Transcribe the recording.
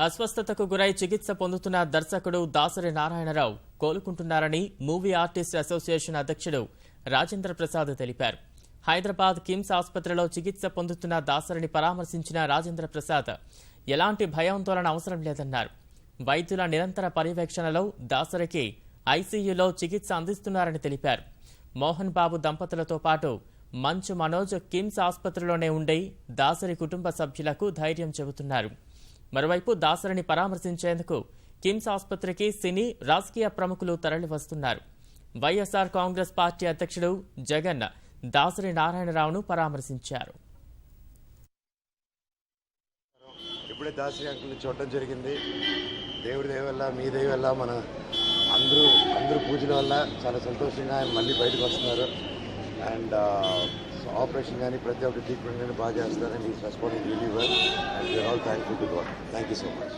అస్వస్థతకు గురై చికిత్స పొందుతున్న దర్శకుడు దాసరి నారాయణరావు కోలుకుంటున్నారని మూవీ ఆర్టిస్ట్ అసోసియేషన్ అధ్యక్షుడు రాజేంద్ర ప్రసాద్ తెలిపారు. హైదరాబాద్ కిమ్స్ ఆసుపత్రిలో చికిత్స పొందుతున్న దాసరిని పరామర్శించిన రాజేంద్ర ప్రసాద్ ఎలాంటి భయాందోళన అవసరం లేదన్నారు. వైద్యుల నిరంతర పర్యవేక్షణలో దాసరికి ఐసీయూలో చికిత్స అందిస్తున్నారని తెలిపారు. మోహన్ బాబు దంపతులతో పాటు మంచు మనోజ్ కిమ్స్ ఆసుపత్రిలోనే ఉండి దాసరి కుటుంబ సభ్యులకు ధైర్యం చెబుతున్నారు. మరోవైపు దాసరిని పరామర్శించేందుకు కిమ్స్ ఆసుపత్రికి సినీ రాజకీయ ప్రముఖులు తరలివస్తున్నారు. వైఎస్ఆర్ కాంగ్రెస్ పార్టీ అధ్యక్షుడు జగన్ దాసరి నారాయణరావును పరామర్శించారు. ఇప్పుడే దాసరి అంకుల్ని చూడటం జరిగింది. దేవుడి దయ వల్ల, మీ దయ వల్ల, మన అందరూ పూజల వల్ల చాలా సంతోషంగా ఆయన మళ్ళీ బయటకు వస్తున్నారు. అండ్ ఆపరేషన్ కానీ ప్రతి ఒక్క ట్రీట్మెంట్ కానీ బాగా చేస్తారని is responding really well. And we're all thankful to God. Thank you so much.